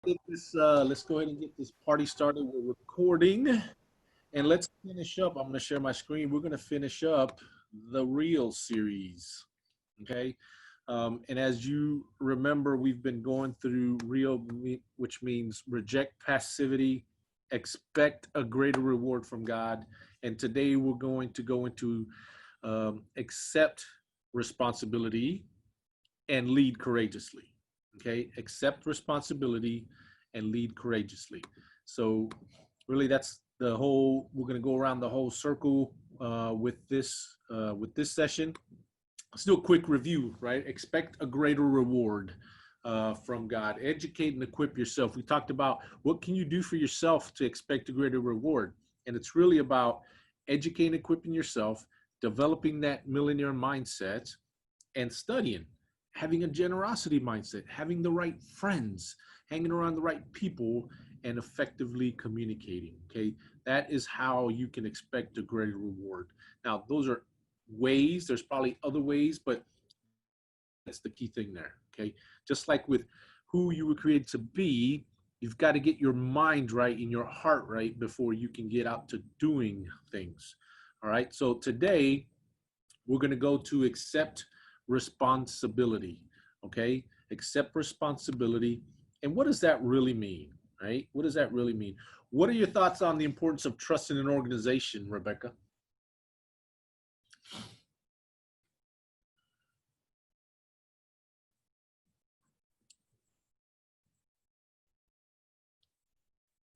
Let's go ahead and get this party started. We're recording, and let's finish up. I'm going to share my screen. We're going to finish up the real series. Okay. And as you remember, we've been going through real, which means reject passivity, expect a greater reward from God. And today we're going to go into accept responsibility and lead courageously. Okay, accept responsibility and lead courageously. So really that's the whole, we're going to go around the whole circle with this session. Let's do a quick review, right? Expect a greater reward from God. Educate and equip yourself. We talked about what can you do for yourself to expect a greater reward. And it's really about educating, equipping yourself, developing that millionaire mindset, and studying, having a generosity mindset, having the right friends, hanging around the right people, and effectively communicating. Okay, that is how you can expect a greater reward. Now, those are ways. There's probably other ways, but that's the key thing there. Okay, just like with who you were created to be, you've got to get your mind right and your heart right before you can get out to doing things. All right, so today we're going to go to accept responsibility. Okay, accept responsibility. And what does that really mean? Right? What does that really mean? What are your thoughts on the importance of trust in an organization, Rebecca?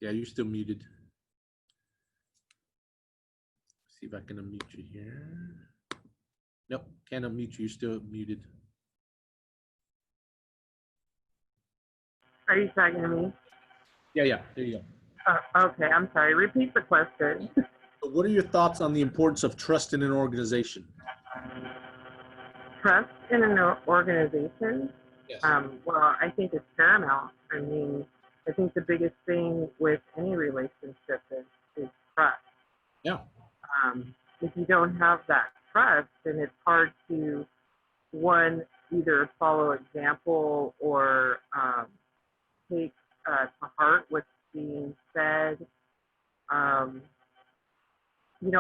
Yeah, you're still muted. See if I can unmute you here. Nope, can't unmute you. You're still muted. Are you talking to me? Yeah, there you go. Okay, I'm sorry. Repeat the question. So what are your thoughts on the importance of trust in an organization? Trust in an organization? Yes. Well, I think it's paramount. I mean, I think the biggest thing with any relationship is trust. Yeah. If you don't have that trust, then it's hard to, one, either follow example or take to heart what's being said.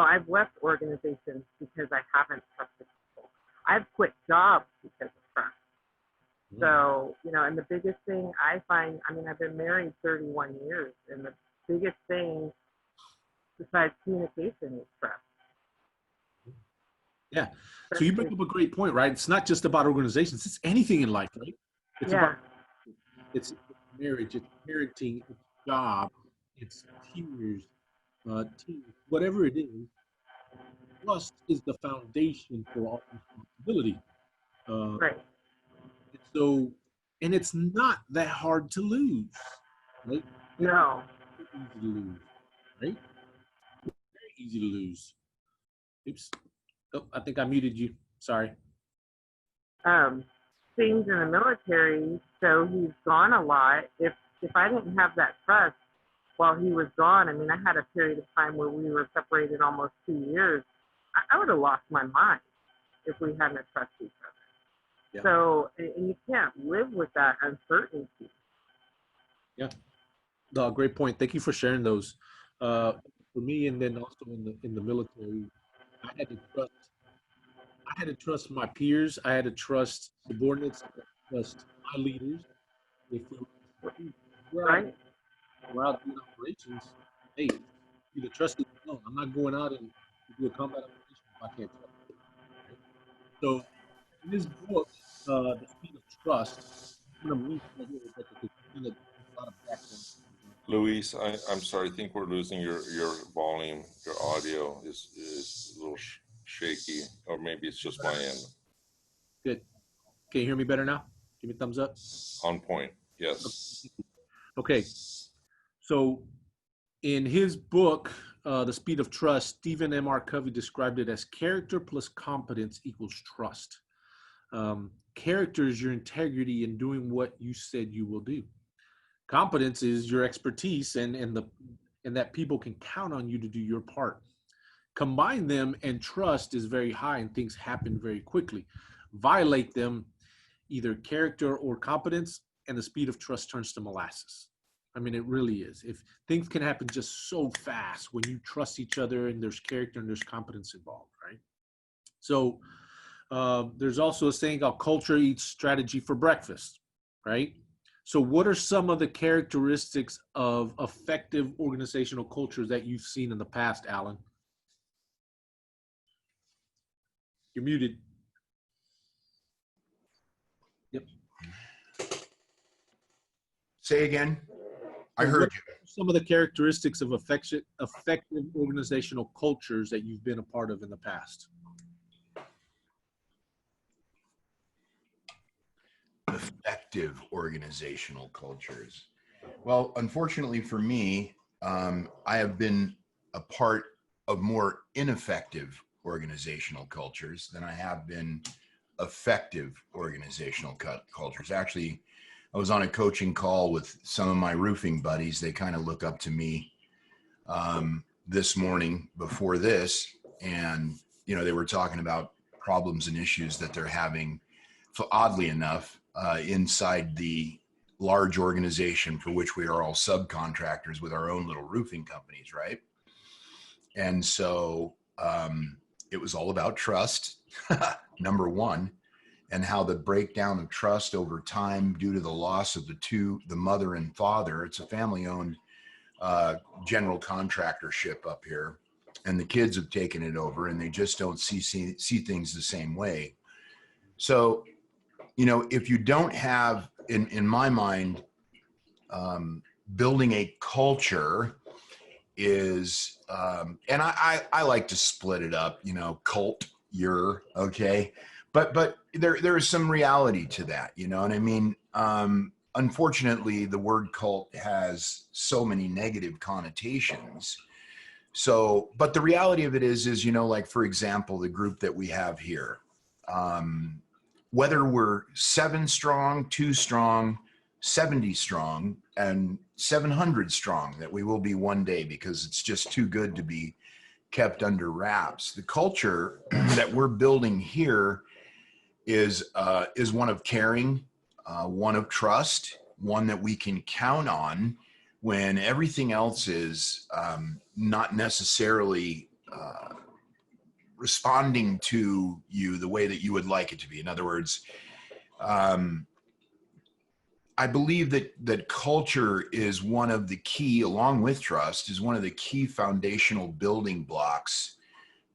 I've left organizations because I haven't trusted people. I've quit jobs because of trust. So, and the biggest thing I find, I've been married 31 years, and the biggest thing besides communication is trust. Yeah. So you bring up a great point, right? It's not just about organizations. It's anything in life, right? It's about it's marriage, it's parenting, it's job, it's peers, team, whatever it is. Trust is the foundation for all responsibility. Right. And it's not that hard to lose, right? No. It's easy to lose, right? Very easy to lose. Oops. Oh, I think I muted you. Sorry. Things in the military, so he's gone a lot. If I didn't have that trust while he was gone, I had a period of time where we were separated almost 2 years. I would have lost my mind if we hadn't trusted each other. Yeah. So, and you can't live with that uncertainty. Yeah. No, great point. Thank you for sharing those. For me, and then also in the military, I had to trust my peers. I had to trust subordinates. I had to trust my leaders. If we're out doing operations, hey, either trust it or no. I'm not going out and do a combat operation if I can't trust it. Right? So in this book, The Speed of Trust, I'm going to mute right here, Rebecca, because there's a lot of background. Luis, I'm sorry. I think we're losing your volume. Your audio is a little shaky, or maybe it's just my end. Good. Can you hear me better now? Give me a thumbs up. On point. Yes. Okay. So in his book, The Speed of Trust, Stephen M. R. Covey described it as character plus competence equals trust. Character is your integrity in doing what you said you will do. Competence is your expertise and that people can count on you to do your part. Combine them and trust is very high and things happen very quickly. Violate them, either character or competence, and the speed of trust turns to molasses. I mean, it really is. If things can happen just so fast when you trust each other and there's character and there's competence involved, right? So there's also a saying called culture eats strategy for breakfast, right? So what are some of the characteristics of effective organizational cultures that you've seen in the past, Alan? You're muted. Yep. Say again. I heard you. Some of the characteristics of effective organizational cultures that you've been a part of in the past. Effective organizational cultures. Well, unfortunately for me, I have been a part of more ineffective organizational cultures than I have been effective organizational cultures. Actually, I was on a coaching call with some of my roofing buddies. They kind of look up to me this morning before this, and they were talking about problems and issues that they're having, oddly enough, inside the large organization for which we are all subcontractors with our own little roofing companies, right? And so it was all about trust, number one, and how the breakdown of trust over time due to the loss of the mother and father. It's a family-owned general contractorship up here, and the kids have taken it over, and they just don't see things the same way. So, if you don't have, in my mind, building a culture is, and I like to split it up, cult, okay. But there is some reality to that, you know what I mean? Unfortunately, the word cult has so many negative connotations. So, but the reality of it is, like, for example, the group that we have here, whether we're 7 strong, 2 strong, 70 strong, and 700 strong, that we will be one day, because it's just too good to be kept under wraps. The culture that we're building here is one of caring, one of trust, one that we can count on when everything else is not necessarily responding to you the way that you would like it to be. In other words, I believe that culture is one of the key, along with trust, is one of the key foundational building blocks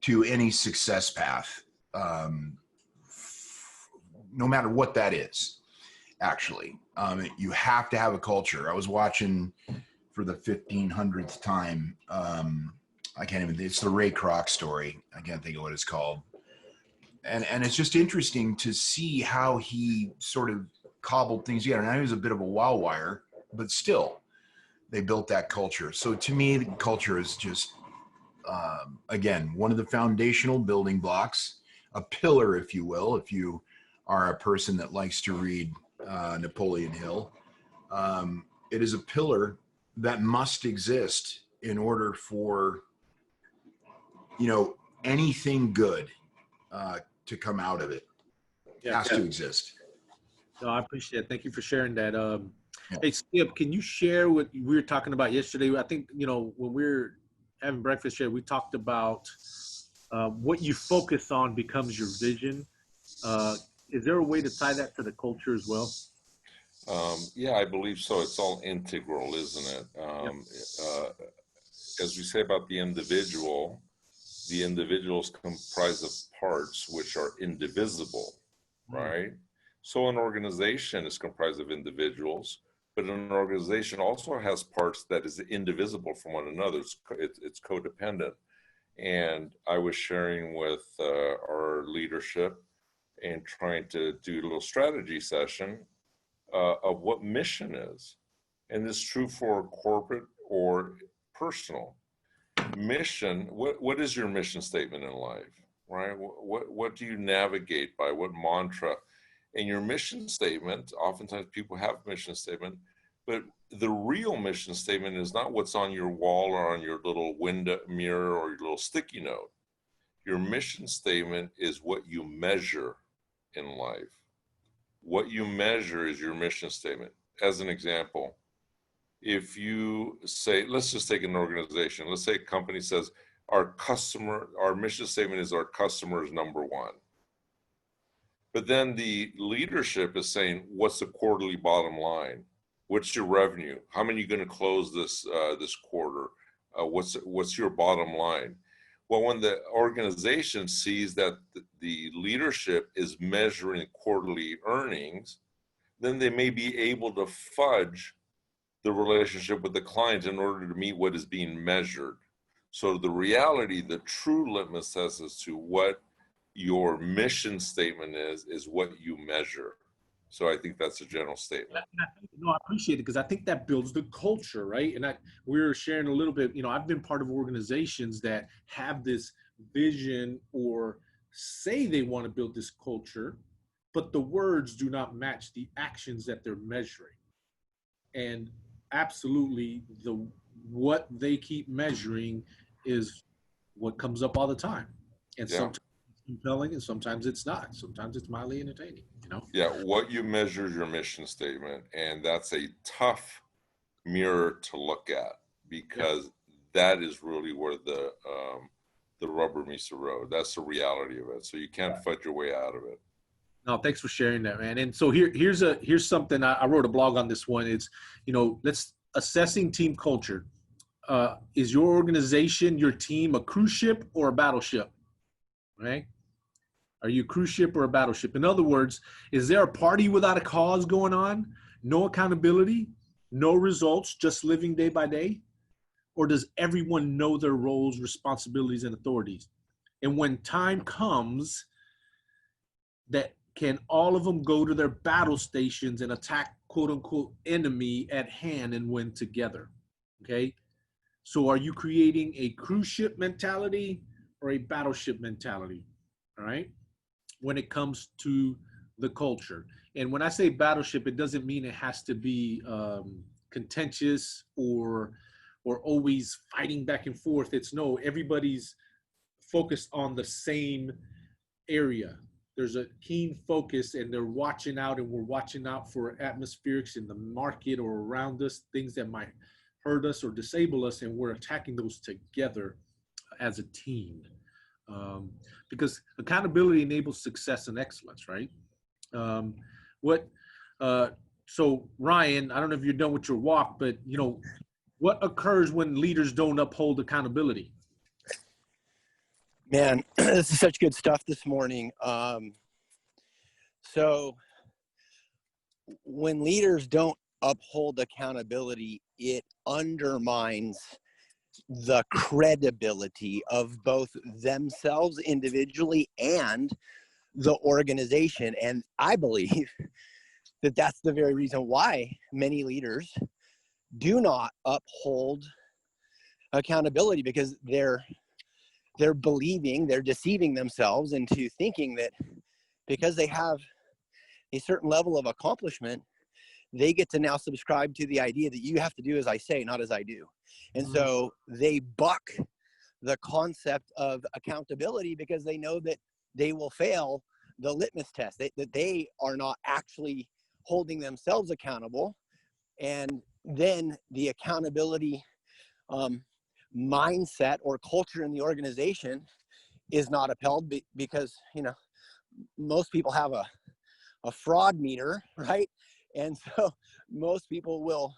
to any success path, no matter what that is. Actually, you have to have a culture. I was watching for the 1500th time. I can't even, it's the Ray Kroc story. I can't think of what it's called. And it's just interesting to see how he sort of cobbled things together. And I know he was a bit of a wild wire, but still, they built that culture. So to me, the culture is just, again, one of the foundational building blocks, a pillar, if you will, if you are a person that likes to read Napoleon Hill. It is a pillar that must exist in order for, anything good to come out of it. It has to exist. No, I appreciate it. Thank you for sharing that. Yeah. Hey, Skip, can you share what we were talking about yesterday? I think, when we were having breakfast here, we talked about what you focus on becomes your vision. Is there a way to tie that to the culture as well? Yeah, I believe so. It's all integral, isn't it? As we say about the individual is comprised of parts which are indivisible, right? So an organization is comprised of individuals, but an organization also has parts that is indivisible from one another. It's codependent. And I was sharing with our leadership and trying to do a little strategy session of what mission is. And this is true for corporate or personal. Mission, what is your mission statement in life, right? What do you navigate by? What mantra? And your mission statement, oftentimes people have a mission statement, but the real mission statement is not what's on your wall or on your little window mirror or your little sticky note. Your mission statement is what you measure in life. What you measure is your mission statement. As an example, if you say, let's just take an organization. Let's say a company says, our mission statement is our customer is number one. But then the leadership is saying, what's the quarterly bottom line? What's your revenue? How many are you going to close this quarter? What's your bottom line? Well, when the organization sees that the leadership is measuring quarterly earnings, then they may be able to fudge the relationship with the client in order to meet what is being measured. So the reality, the true litmus test as to what your mission statement is what you measure. So I think that's a general statement. No, I appreciate it because I think that builds the culture, right? And we're sharing a little bit, I've been part of organizations that have this vision or say they want to build this culture, but the words do not match the actions that they're measuring. And absolutely, what they keep measuring is what comes up all the time. And sometimes it's compelling and sometimes it's not. Sometimes it's mildly entertaining, Yeah, what you measure is your mission statement, and that's a tough mirror to look at because that is really where the rubber meets the road. That's the reality of it. So you can't fudge your way out of it. No, thanks for sharing that, man. And so here's something I wrote a blog on this one. It's let's assessing team culture. Is your organization, your team, a cruise ship or a battleship? Right? Are you a cruise ship or a battleship? In other words, is there a party without a cause going on? No accountability, no results, just living day by day? Or does everyone know their roles, responsibilities, and authorities? And when time comes, that can all of them go to their battle stations and attack quote unquote enemy at hand and win together? Okay. So are you creating a cruise ship mentality or a battleship mentality? All right. When it comes to the culture. And when I say battleship, it doesn't mean it has to be contentious or always fighting back and forth. It's no, everybody's focused on the same area. There's a keen focus and they're watching out, and we're watching out for atmospherics in the market or around us, things that might hurt us or disable us, and we're attacking those together as a team. Because accountability enables success and excellence, right? So Ryan, I don't know if you're done with your walk, but what occurs when leaders don't uphold accountability? Man, this is such good stuff this morning. So when leaders don't uphold accountability, it undermines the credibility of both themselves individually and the organization. And I believe that that's the very reason why many leaders do not uphold accountability, because they're deceiving themselves into thinking that because they have a certain level of accomplishment, they get to now subscribe to the idea that you have to do as I say, not as I do. And so they buck the concept of accountability because they know that they will fail the litmus test, that they are not actually holding themselves accountable. And then the accountability mindset or culture in the organization is not upheld because, most people have a fraud meter, right? And so most people will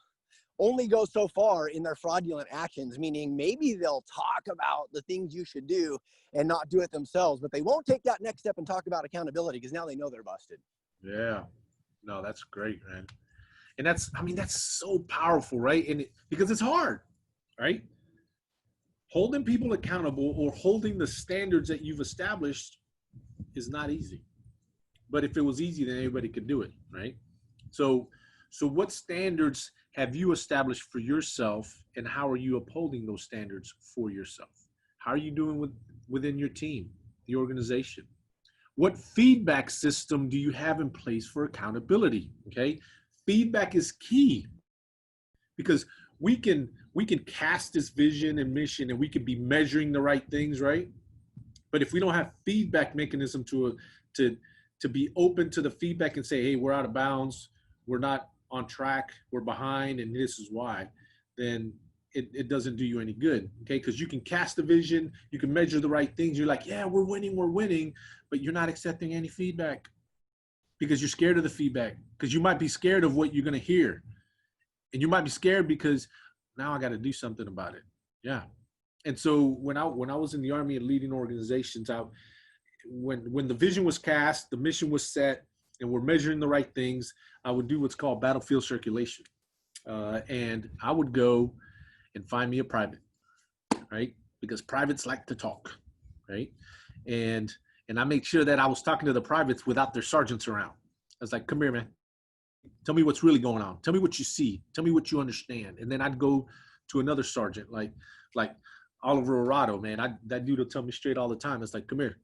only go so far in their fraudulent actions, meaning maybe they'll talk about the things you should do and not do it themselves, but they won't take that next step and talk about accountability because now they know they're busted. Yeah, no, that's great, man. And that's so powerful, right? And because it's hard, right? Holding people accountable or holding the standards that you've established is not easy. But if it was easy, then anybody could do it, right? So what standards have you established for yourself, and how are you upholding those standards for yourself? How are you doing within your team, the organization? What feedback system do you have in place for accountability? Okay, feedback is key because we can cast this vision and mission, and we can be measuring the right things, right? But if we don't have feedback mechanism to be open to the feedback and say, hey, we're out of bounds, we're not on track, we're behind, and this is why, then it doesn't do you any good, okay? Because you can cast a vision, you can measure the right things. You're like, yeah, we're winning, but you're not accepting any feedback because you're scared of the feedback, because you might be scared of what you're going to hear. And you might be scared because now I got to do something about it. Yeah. And so when I was in the Army and leading organizations out, when the vision was cast, the mission was set, and we're measuring the right things, I would do what's called battlefield circulation. And I would go and find me a private, right? Because privates like to talk, right? And I made sure that I was talking to the privates without their sergeants around. I was like, come here, man. Tell me what's really going on. Tell me what you see. Tell me what you understand. And then I'd go to another sergeant, like Oliver Arado, man. That dude will tell me straight all the time. It's like, come here,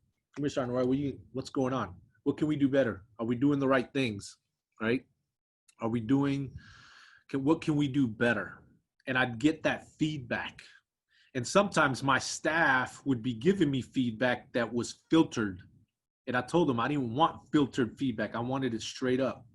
Sergeant Wright. What's going on? What can we do better? Are we doing the right things, right? Are we doing? What can we do better? And I'd get that feedback. And sometimes my staff would be giving me feedback that was filtered. And I told them I didn't want filtered feedback. I wanted it straight up.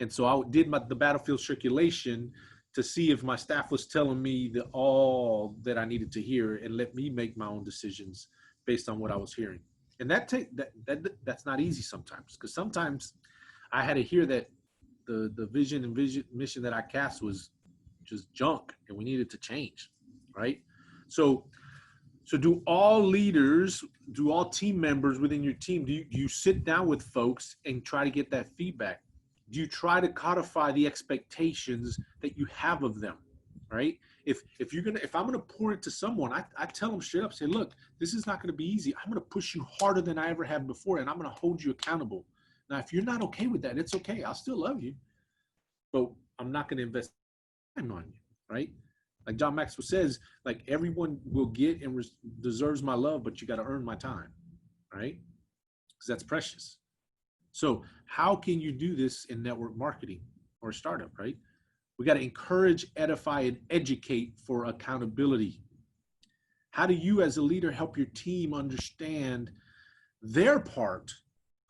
And so I did the battlefield circulation to see if my staff was telling me all that I needed to hear, and let me make my own decisions based on what I was hearing. And that's not easy sometimes, because sometimes I had to hear that the vision and mission that I cast was just junk and we needed to change, right? So do all leaders, do all team members within your team, do you sit down with folks and try to get that feedback? Do you try to codify the expectations that you have of them, right? If I'm gonna pour it to someone, I tell them straight up, say, look, this is not gonna be easy. I'm gonna push you harder than I ever have before, and I'm gonna hold you accountable. Now, if you're not okay with that, it's okay. I'll still love you, but I'm not gonna invest time on you, right? Like John Maxwell says, like, everyone will get and deserves my love, but you gotta earn my time, right? Because that's precious. So how can you do this in network marketing or startup, right? We got to encourage, edify, and educate for accountability. How do you as a leader help your team understand their part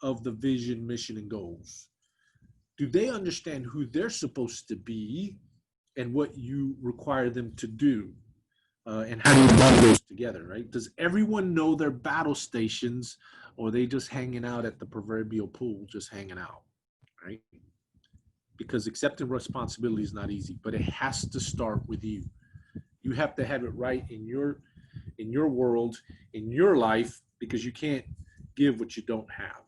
of the vision, mission, and goals? Do they understand who they're supposed to be and what you require them to do? And how do you bond those together, right? Does everyone know their battle stations, or are they just hanging out at the proverbial pool, just hanging out, right? Because accepting responsibility is not easy, but it has to start with you. You have to have it right in your world, in your life, because you can't give what you don't have.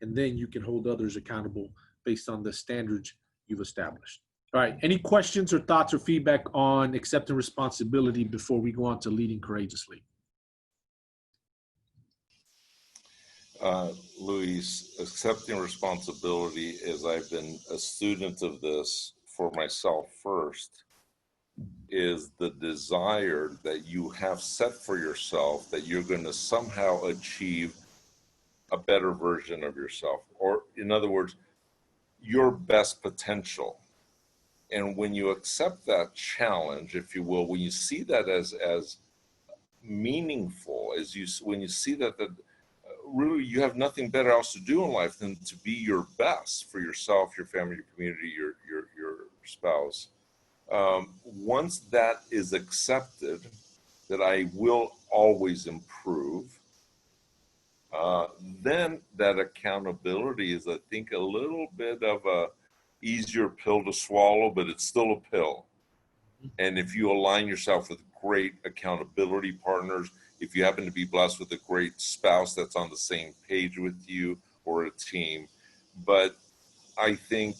And then you can hold others accountable based on the standards you've established. All right, any questions or thoughts or feedback on accepting responsibility before we go on to leading courageously? Luis, accepting responsibility, as I've been a student of this for myself first, is the desire that you have set for yourself that you're going to somehow achieve a better version of yourself, or in other words, your best potential. And when you accept that challenge, if you will, when you see that as meaningful, when you see that really you have nothing better else to do in life than to be your best for yourself, your family, your community, your spouse. Once that is accepted, that I will always improve, then that accountability is, I think, a little bit of a easier pill to swallow, but it's still a pill. And if you align yourself with great accountability partners, if you happen to be blessed with a great spouse that's on the same page with you, or a team, but I think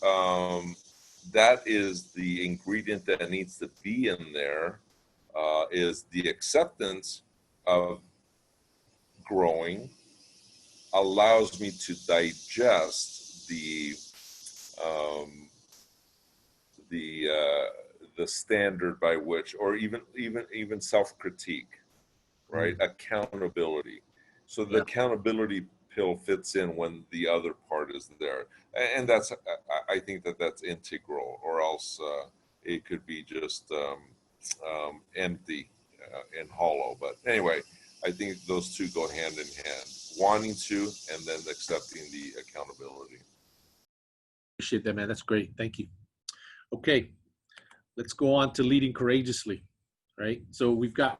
that is the ingredient that needs to be in there, is the acceptance of growing allows me to digest the standard by which, or even self-critique, right? Accountability. So the accountability pill fits in when the other part is there, and I think that's integral, or else it could be just empty and hollow. But anyway, I think those two go hand in hand: wanting to, and then accepting the accountability. appreciate that, man. That's great. Thank you. Okay, let's go on to leading courageously, right? So we've got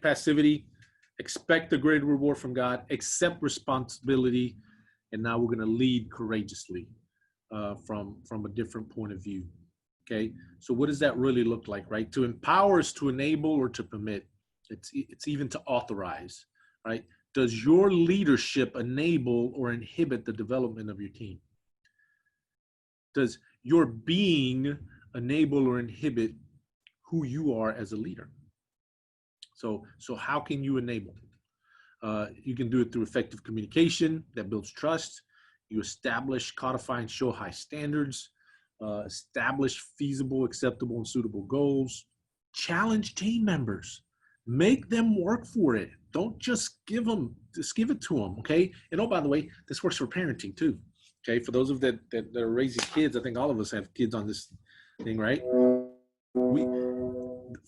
passivity, expect a great reward from God, accept responsibility, and now we're going to lead courageously from a different point of view. Okay, so what does that really look like, right? To empower is to enable or to permit. It's even to authorize, right? Does your leadership enable or inhibit the development of your team? Does your being enable or inhibit who you are as a leader? So how can you enable? You can do it through effective communication that builds trust. You establish, codify, and show high standards. Establish feasible, acceptable, and suitable goals. Challenge team members. Make them work for it. Don't just give it to them, okay? And oh, by the way, this works for parenting too, okay? For those of that are raising kids, I think all of us have kids on this thing, right?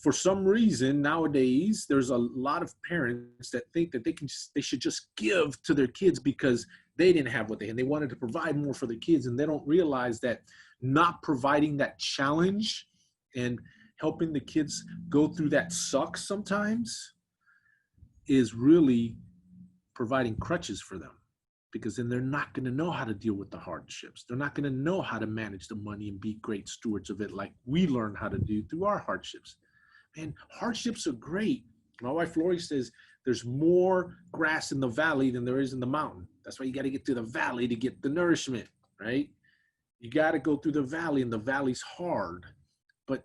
For some reason nowadays, there's a lot of parents that think that they should just give to their kids because they didn't have what they had. They wanted to provide more for their kids, and they don't realize that not providing that challenge and helping the kids go through that suck sometimes is really providing crutches for them, because then they're not going to know how to deal with the hardships. They're not going to know how to manage the money and be great stewards of it like we learn how to do through our hardships. Man, hardships are great. My wife Lori says there's more grass in the valley than there is in the mountain. That's why you got to get to the valley to get the nourishment, right? You got to go through the valley, and the valley's hard. But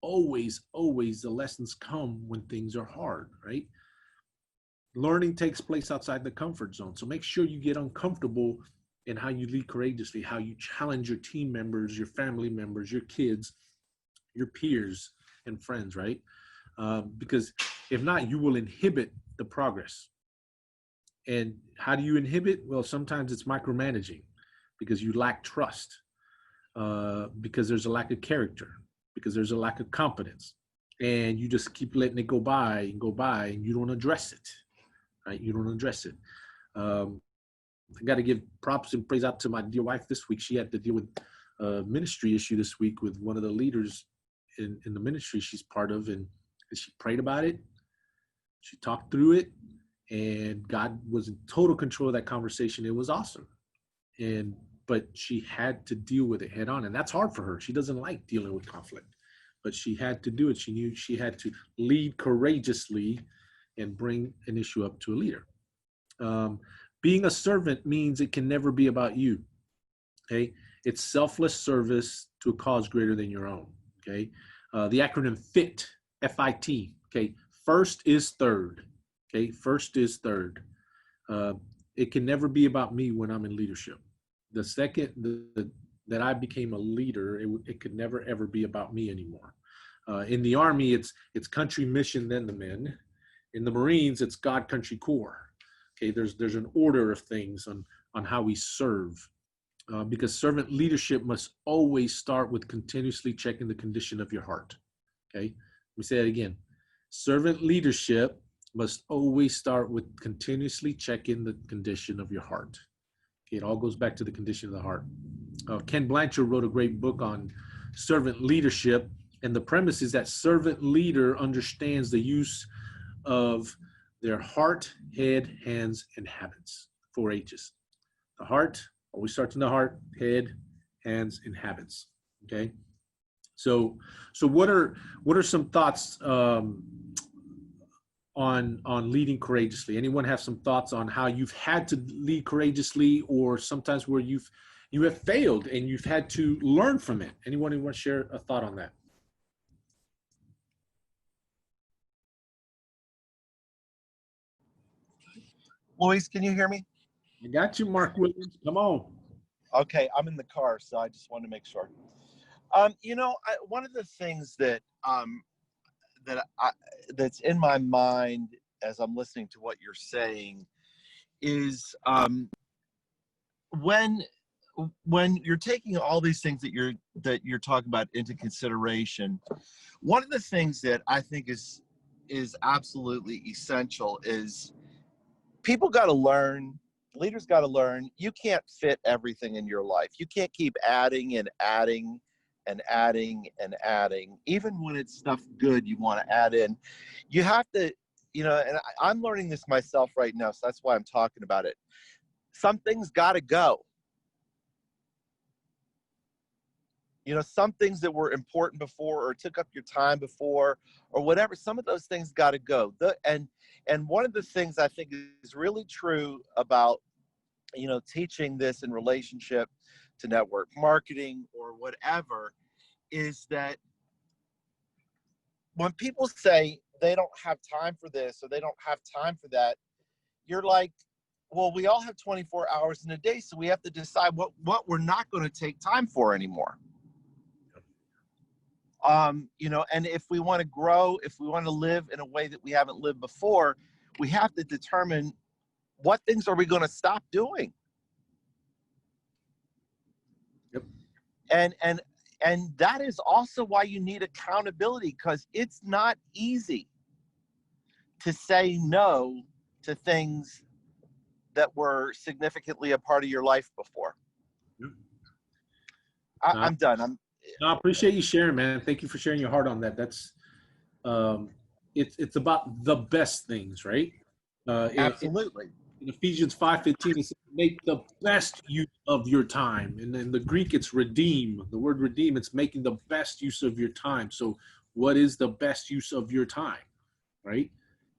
always the lessons come when things are hard, right? Learning takes place outside the comfort zone. So make sure you get uncomfortable in how you lead courageously, how you challenge your team members, your family members, your kids, your peers and friends, right? Because if not, you will inhibit the progress. And how do you inhibit? Well, sometimes it's micromanaging because you lack trust, because there's a lack of character, because there's a lack of competence, and you just keep letting it go by, and you don't address it, right? You don't address it. I got to give props and praise out to my dear wife this week. She had to deal with a ministry issue this week with one of the leaders in the ministry she's part of, and she prayed about it. She talked through it, and God was in total control of that conversation. It was awesome. But she had to deal with it head on, and that's hard for her. She doesn't like dealing with conflict, but she had to do it. She knew she had to lead courageously and bring an issue up to a leader. Being a servant means it can never be about you, okay? It's selfless service to a cause greater than your own, okay? The acronym FIT, F-I-T, okay? First is third, okay? First is third. It can never be about me when I'm in leadership. The second that I became a leader, it could never, ever be about me anymore. In the Army, it's country, mission, then the men. In the Marines, it's God, country, corps. Okay, there's an order of things on how we serve, because servant leadership must always start with continuously checking the condition of your heart. Okay, let me say that again. Servant leadership must always start with continuously checking the condition of your heart. Okay, it all goes back to the condition of the heart. Ken Blanchard wrote a great book on servant leadership, and the premise is that servant leader understands the use of their heart, head, hands, and habits. 4 H's. The heart always starts in the heart, head, hands, and habits. Okay. So what are some thoughts on leading courageously? Anyone have some thoughts on how you've had to lead courageously, or sometimes where you have failed and you've had to learn from it? Anyone who wants to share a thought on that? Luis, can you hear me? I got you, Mark Williams. Come on. Okay, I'm in the car, so I just wanted to make sure. One of the things that's in my mind as I'm listening to what you're saying is when you're taking all these things that you're talking about into consideration, one of the things that I think is absolutely essential is people got to learn leaders got to learn, you can't fit everything in your life. You can't keep adding and adding and adding and adding. Even when it's stuff good you want to add in, you have to, you know, and I'm learning this myself right now, so that's why I'm talking about it. Some things got to go. You know, some things that were important before or took up your time before or whatever, some of those things got to go. And one of the things I think is really true about, you know, teaching this in relationship to network marketing or whatever is that when people say they don't have time for this or they don't have time for that, you're like, well, we all have 24 hours in a day, so we have to decide what we're not going to take time for anymore. You know, and if we want to grow, if we want to live in a way that we haven't lived before, we have to determine what things are we going to stop doing. Yep. And that is also why you need accountability, because it's not easy to say no to things that were significantly a part of your life before. Yep. I'm done. I appreciate you sharing, man. Thank you for sharing your heart on that. That's it's about the best things, right? Absolutely. In Ephesians 5:15, it says, make the best use of your time. And in the Greek, it's redeem. The word redeem, it's making the best use of your time. So what is the best use of your time, right?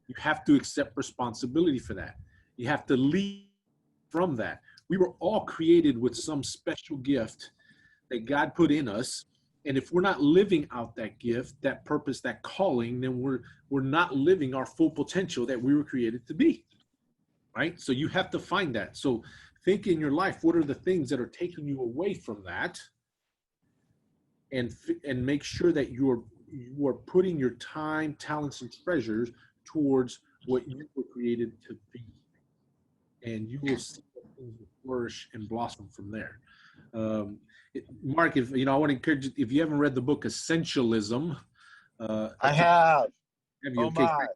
You have to accept responsibility for that. You have to lead from that. We were all created with some special gift that God put in us. And if we're not living out that gift, that purpose, that calling, then we're not living our full potential that we were created to be, right? So you have to find that. So think in your life, what are the things that are taking you away from that? And make sure that you are putting your time, talents, and treasures towards what you were created to be. And you will see that things will flourish and blossom from there. Mark, if you know, I want to encourage you, if you haven't read the book Essentialism, I have. Have you? Oh Okay. my.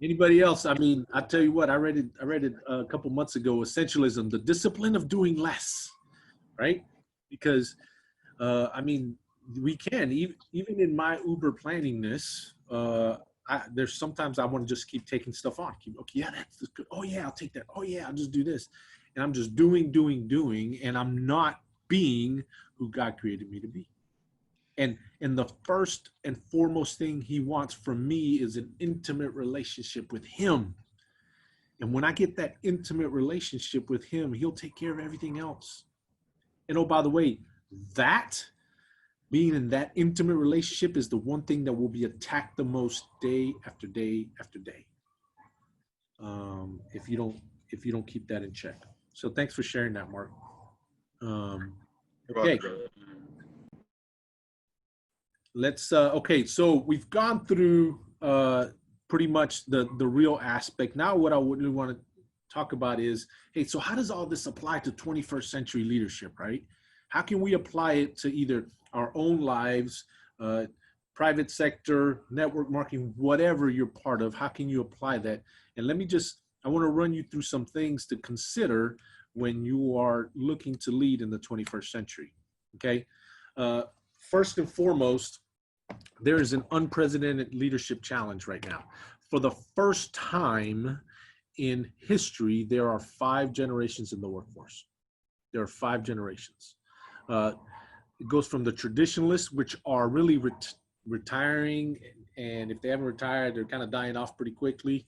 Anybody else? I mean, I tell you what, I read it a couple months ago. Essentialism, the discipline of doing less, right? Because I mean, we can even in my Uber planningness. There's sometimes I want to just keep taking stuff on. Okay, yeah, that's good. Oh yeah, I'll take that. Oh yeah, I'll just do this, and I'm just doing, and I'm not being who God created me to be. And the first and foremost thing he wants from me is an intimate relationship with him. And when I get that intimate relationship with him, he'll take care of everything else. And oh, by the way, that being in that intimate relationship is the one thing that will be attacked the most day after day after day. If you don't keep that in check. So thanks for sharing that, Mark. Okay. Let's okay, so we've gone through pretty much the real aspect. Now what I really want to talk about is, hey, so how does all this apply to 21st century leadership, right? How can we apply it to either our own lives, private sector, network marketing, whatever you're part of? How can you apply that? And I want to run you through some things to consider when you are looking to lead in the 21st century, okay? First and foremost, there is an unprecedented leadership challenge right now. For the first time in history, there are 5 generations in the workforce. There are 5 generations. It goes from the traditionalists, which are really retiring, and if they haven't retired, they're kind of dying off pretty quickly,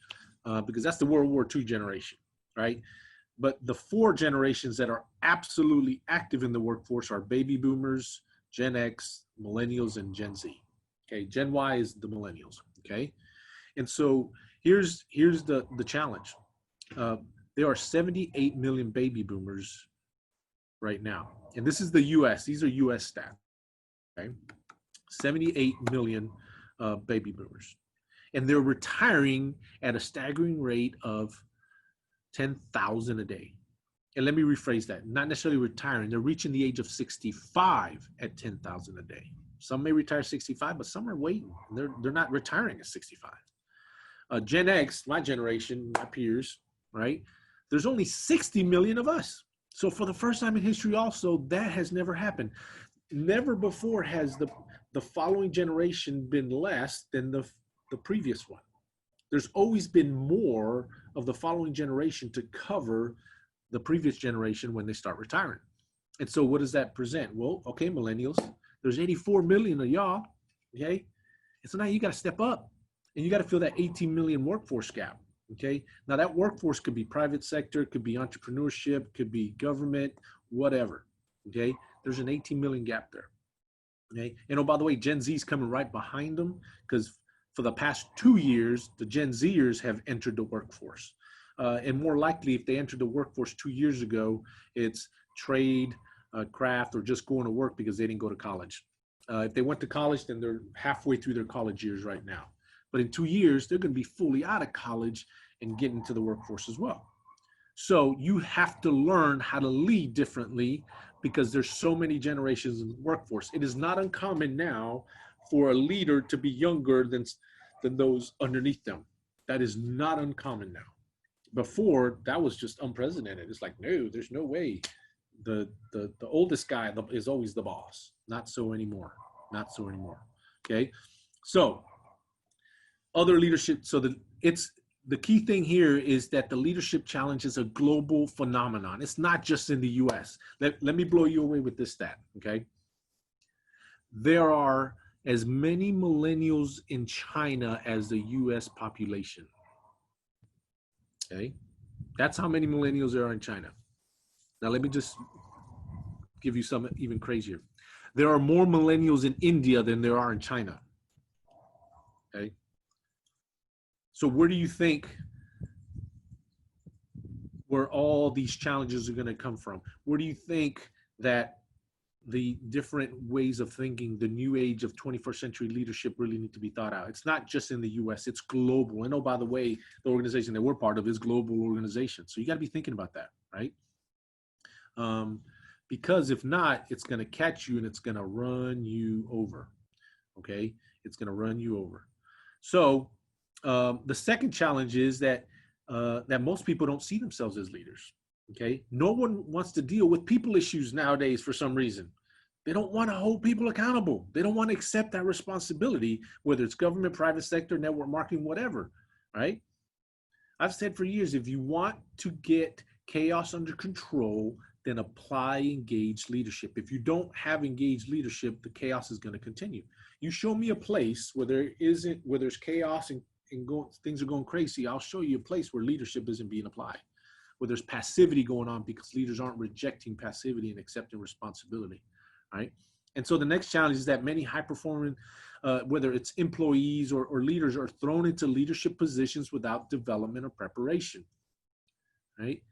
because that's the World War II generation, right? But the 4 generations that are absolutely active in the workforce are baby boomers, Gen X, millennials, and Gen Z. Okay, Gen Y is the millennials. Okay, and so here's the challenge. There are 78 million baby boomers right now, and this is the U.S. These are U.S. stats. Okay, 78 million baby boomers, and they're retiring at a staggering rate of 10,000 a day. And let me rephrase that. Not necessarily retiring. They're reaching the age of 65 at 10,000 a day. Some may retire 65, but some are waiting. They're not retiring at 65. Gen X, my generation, my peers, right? There's only 60 million of us. So for the first time in history also, that has never happened. Never before has the following generation been less than the previous one. There's always been more of the following generation to cover the previous generation when they start retiring. And so what does that present? Well, okay, millennials, there's 84 million of y'all, okay? And so now you got to step up and you got to fill that 18 million workforce gap, okay? Now that workforce could be private sector, could be entrepreneurship, could be government, whatever, okay? There's an 18 million gap there, okay? And oh, by the way, Gen Z is coming right behind them because for the past 2 years, the Gen Zers have entered the workforce. And more likely, if they entered the workforce 2 years ago, it's trade, craft, or just going to work because they didn't go to college. If they went to college, then they're halfway through their college years right now. But in 2 years, they're going to be fully out of college and get into the workforce as well. So you have to learn how to lead differently because there's so many generations in the workforce. It is not uncommon now for a leader to be younger than those underneath them. That is not uncommon now. Before, that was just unprecedented. It's like, no, there's no way. The oldest guy is always the boss. Not so anymore. Not so anymore. Okay. So other leadership. So the key thing here is that the leadership challenge is a global phenomenon. It's not just in the US. Let me blow you away with this stat. Okay. There are as many millennials in China as the US population. Okay. That's how many millennials there are in China. Now, let me just give you something even crazier. There are more millennials in India than there are in China. Okay. So where do you think where all these challenges are going to come from? Where do you think that the different ways of thinking, the new age of 21st century leadership really need to be thought out? It's not just in the US, it's global. And oh, by the way, the organization that we're part of is global organization. So you got to be thinking about that, right? Because if not, it's going to catch you and it's going to run you over. Okay. It's going to run you over. So the second challenge is that most people don't see themselves as leaders. Okay. No one wants to deal with people issues nowadays for some reason. They don't want to hold people accountable. They don't want to accept that responsibility, whether it's government, private sector, network marketing, whatever. Right. I've said for years, if you want to get chaos under control, then apply engaged leadership. If you don't have engaged leadership, the chaos is going to continue. You show me a place where there's chaos and things are going crazy. I'll show you a place where leadership isn't being applied, where there's passivity going on because leaders aren't rejecting passivity and accepting responsibility, right? And so the next challenge is that many high-performing, whether it's employees or leaders, are thrown into leadership positions without development or preparation, right?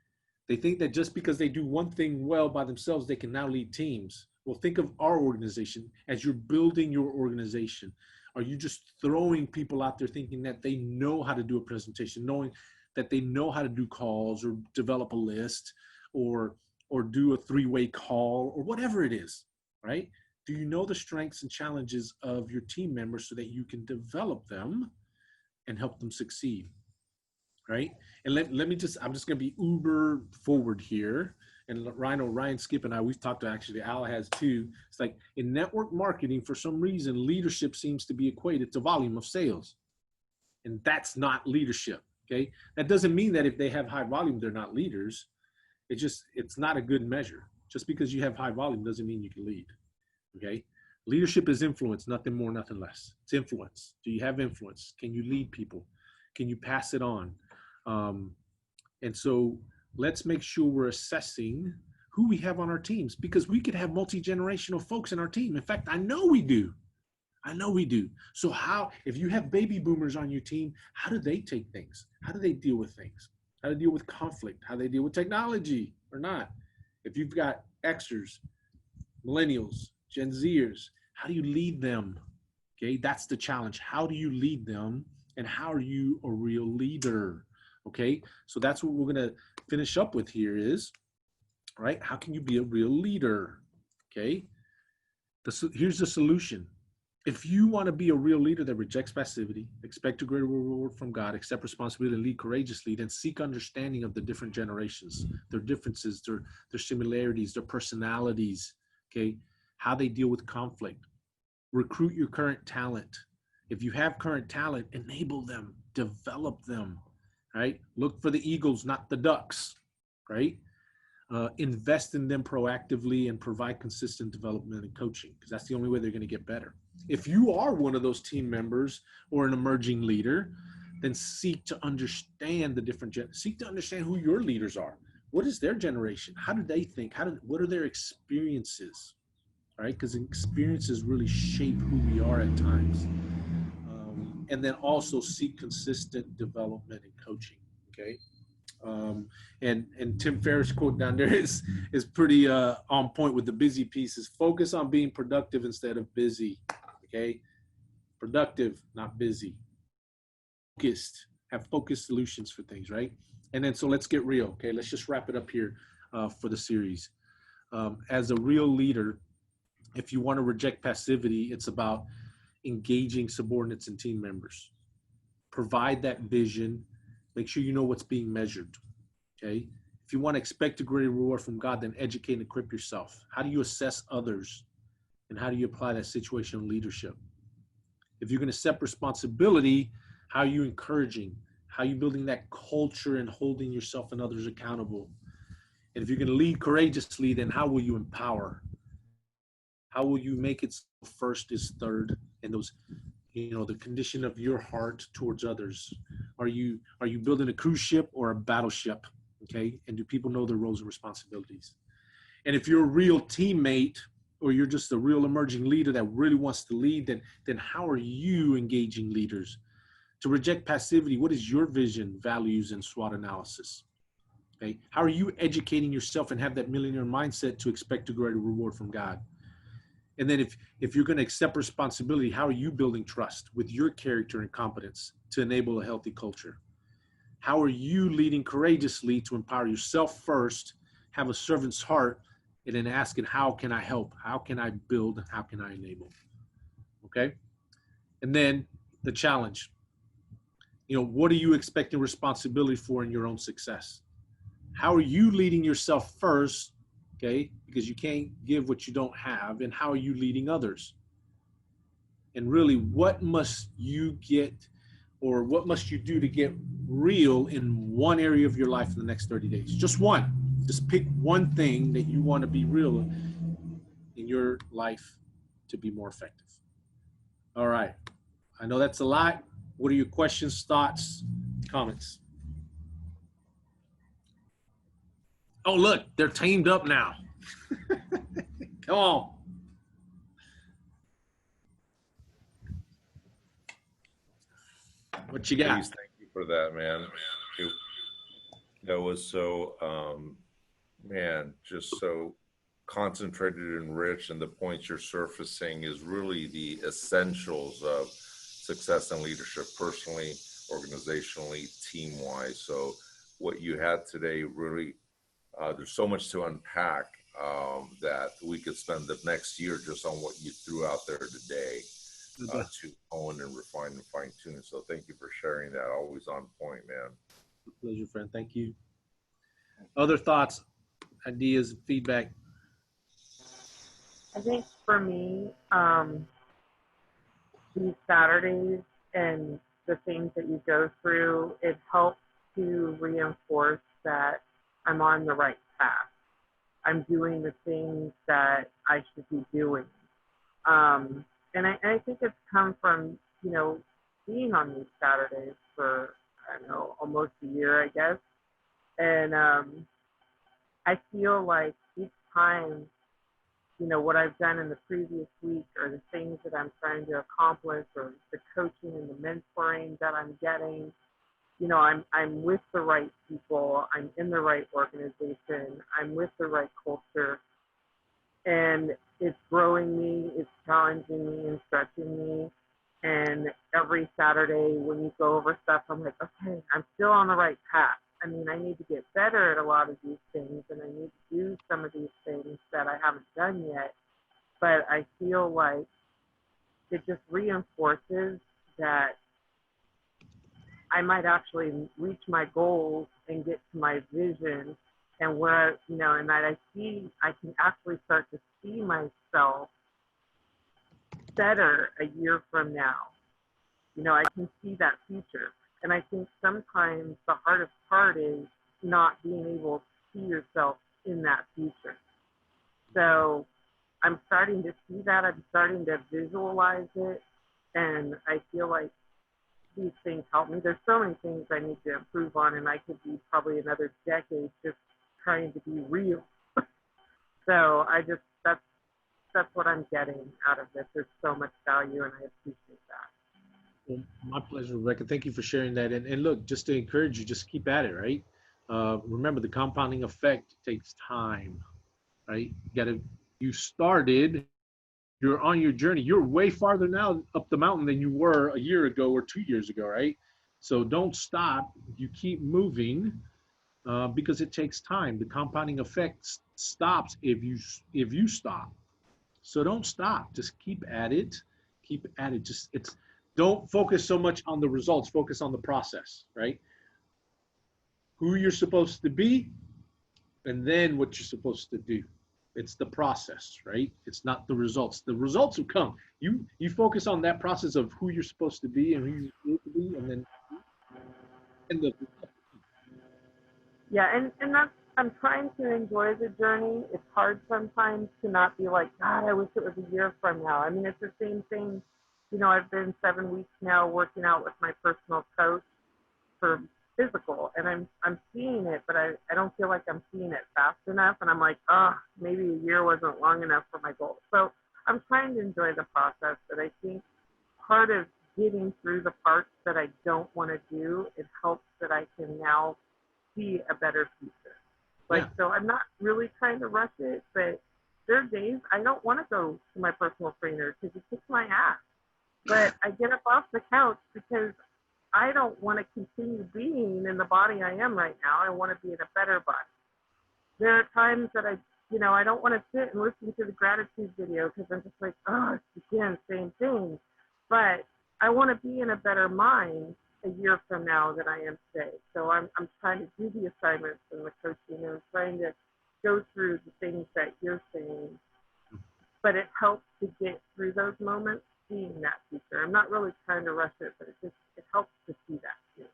They think that just because they do one thing well by themselves, they can now lead teams. Well, think of our organization as you're building your organization. Are you just throwing people out there thinking that they know how to do a presentation, knowing that they know how to do calls or develop a list or do a three-way call or whatever it is, right? Do you know the strengths and challenges of your team members so that you can develop them and help them succeed? Right? And I'm just going to be uber forward here. And Ryan, Skip, and I, we've talked to, actually, Al has too. It's like in network marketing, for some reason, leadership seems to be equated to volume of sales. And that's not leadership. Okay. That doesn't mean that if they have high volume, they're not leaders. It's not a good measure. Just because you have high volume doesn't mean you can lead. Okay. Leadership is influence, nothing more, nothing less. It's influence. Do you have influence? Can you lead people? Can you pass it on? And so let's make sure we're assessing who we have on our teams, because we could have multi-generational folks in our team. In fact, I know we do. So if you have baby boomers on your team, how do they take things? How do they deal with things? How to deal with conflict? How do they deal with technology or not? If you've got Xers, millennials, Gen Zers, how do you lead them? Okay, that's the challenge. How do you lead them, and how are you a real leader? Okay, so that's what we're going to finish up with here is, right, how can you be a real leader? Okay, here's the solution. If you want to be a real leader that rejects passivity, expect a greater reward from God, accept responsibility, and lead courageously, then seek understanding of the different generations, their differences, their similarities, their personalities, okay, how they deal with conflict. Recruit your current talent. If you have current talent, enable them, develop them, right? Look for the eagles, not the ducks, right? Invest in them proactively and provide consistent development and coaching, because that's the only way they're going to get better. If you are one of those team members or an emerging leader, then seek to understand the different, seek to understand who your leaders are. What is their generation? How do they think? What are their experiences? Right? Because experiences really shape who we are at times. And then also seek consistent development and coaching. Okay. And Tim Ferriss quote down there is pretty on point with the busy pieces. Focus on being productive instead of busy. Okay, productive, not busy. Focused, have focused solutions for things, right? And then so let's get real. Okay, let's just wrap it up here for the series. As a real leader, if you want to reject passivity, it's about engaging subordinates and team members. Provide that vision. Make sure you know what's being measured. Okay. If you want to expect a greater reward from God, then educate and equip yourself. How do you assess others? And how do you apply that situational leadership? If you're going to accept responsibility, how are you encouraging? How are you building that culture and holding yourself and others accountable? And if you're going to lead courageously, then how will you empower? How will you make it first is third? And those, the condition of your heart towards others. Are you building a cruise ship or a battleship? Okay. And do people know their roles and responsibilities? And if you're a real teammate, or you're just a real emerging leader that really wants to lead, then how are you engaging leaders? To reject passivity, what is your vision, values, and SWOT analysis? Okay. How are you educating yourself and have that millionaire mindset to expect a greater reward from God? And then if you're going to accept responsibility, how are you building trust with your character and competence to enable a healthy culture? How are you leading courageously to empower yourself first, have a servant's heart, and then asking, how can I help? How can I build? How can I enable? Okay. And then the challenge, what are you expecting responsibility for in your own success? How are you leading yourself first? Okay. Because you can't give what you don't have. And how are you leading others? And really, what must you get, or what must you do to get real in one area of your life in the next 30 days? Just one. Just pick one thing that you want to be real in your life to be more effective. All right. I know that's a lot. What are your questions, thoughts, comments? Oh, look, they're teamed up now. Come on. What you got? Please, thank you for that, man. That was so, just so concentrated and rich, and the points you're surfacing is really the essentials of success and leadership, personally, organizationally, team-wise. So what you had today really, there's so much to unpack that we could spend the next year just on what you threw out there today to hone and refine and fine tune. So thank you for sharing that. Always on point, man. Pleasure, friend. Thank you. Other thoughts, ideas, feedback? I think for me, these Saturdays and the things that you go through, it helps to reinforce that I'm on the right path. I'm doing the things that I should be doing. And I think it's come from, being on these Saturdays for, I don't know, almost a year, I guess. And I feel like each time, what I've done in the previous week or the things that I'm trying to accomplish or the coaching and the mentoring that I'm getting, I'm with the right people. I'm in the right organization. I'm with the right culture. And it's growing me, it's challenging me and stretching me. And every Saturday when you go over stuff, I'm like, okay, I'm still on the right path. I mean, I need to get better at a lot of these things, and I need to do some of these things that I haven't done yet. But I feel like it just reinforces that I might actually reach my goals and get to my vision, and where, you know, and that I can actually start to see myself better a year from now. You know, I can see that future. And I think sometimes the hardest part is not being able to see yourself in that future. So I'm starting to see that. I'm starting to visualize it. And I feel like these things help me. There's so many things I need to improve on, and I could be probably another decade just trying to be real. So that's what I'm getting out of this. There's so much value, and I appreciate that. Well, my pleasure, Rebecca. Thank you for sharing that. And look, just to encourage you, just keep at it, right? Remember, the compounding effect takes time, right? You started, you're on your journey. You're way farther now up the mountain than you were a year ago or 2 years ago, right? So don't stop. You keep moving because it takes time. The compounding effect stops if you stop. So don't stop. Just keep at it. Keep at it. Don't focus so much on the results. Focus on the process, right? Who you're supposed to be, and then what you're supposed to do. It's the process, right? It's not the results. The results will come. You focus on that process of who you're supposed to be and who you're supposed to be, and then Yeah, and that's, I'm trying to enjoy the journey. It's hard sometimes to not be like, God, I wish it was a year from now. I mean, it's the same thing. You know, I've been 7 weeks now working out with my personal coach for physical, and I'm seeing it, but I don't feel like I'm seeing it fast enough. And I'm like, maybe a year wasn't long enough for my goal. So I'm trying to enjoy the process, but I think part of getting through the parts that I don't want to do, it helps that I can now see a better future. Like, Yeah. so I'm not really trying to rush it, but there are days I don't want to go to my personal trainer because he kicks my ass. But I get up off the couch because I don't want to continue being in the body I am right now. I want to be in a better body. There are times that I don't want to sit and listen to the gratitude video because I'm just like, it's again, same thing. But I want to be in a better mind a year from now than I am today. So I'm trying to do the assignments and the coaching, and trying to go through the things that you're saying. But it helps to get through those moments, seeing that future. I'm not really trying to rush it, but it helps to see that too.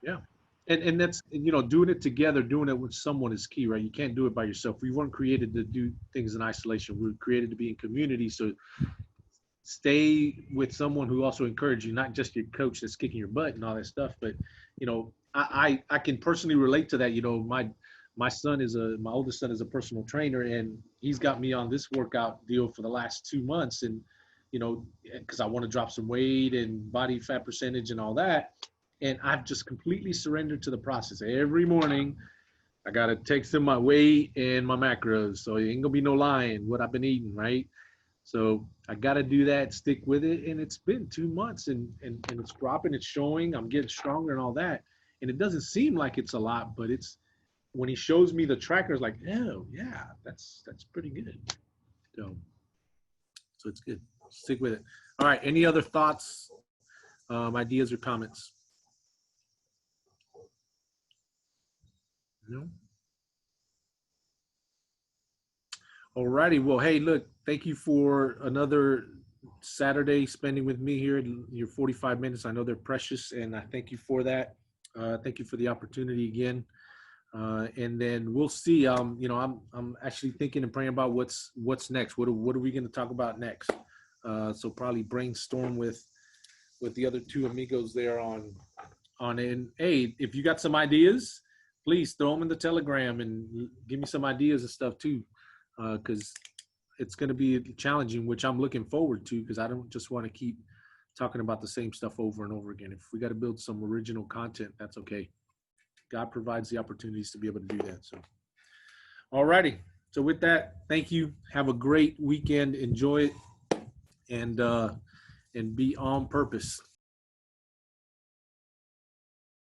Yeah. And that's, doing it together, doing it with someone is key, right? You can't do it by yourself. We weren't created to do things in isolation. We were created to be in community. So stay with someone who also encourages you, not just your coach that's kicking your butt and all that stuff. But, I can personally relate to that. My oldest son is a personal trainer, and he's got me on this workout deal for the last 2 months. And, because I want to drop some weight and body fat percentage and all that. And I've just completely surrendered to the process. Every morning, I got to text him my weight and my macros. So it ain't gonna be no lying what I've been eating, right? So I got to do that, stick with it. And it's been 2 months, and it's dropping, it's showing, I'm getting stronger and all that. And it doesn't seem like it's a lot, but it's, when he shows me the tracker, it's like, oh yeah, that's pretty good. So it's good. Stick with it. All right. Any other thoughts, ideas, or comments? No. All righty. Well, hey, look, thank you for another Saturday spending with me here. Your 45 minutes. I know they're precious, and I thank you for that. Thank you for the opportunity again. And then we'll see. I'm actually thinking and praying about what's next. What are we going to talk about next? So probably brainstorm with the other two amigos there on. And hey, if you got some ideas, please throw them in the Telegram and give me some ideas and stuff too, because it's going to be challenging, which I'm looking forward to, because I don't just want to keep talking about the same stuff over and over again. If we got to build some original content, that's okay. God provides the opportunities to be able to do that. So, all righty. So with that, thank you. Have a great weekend. Enjoy it, and be on purpose.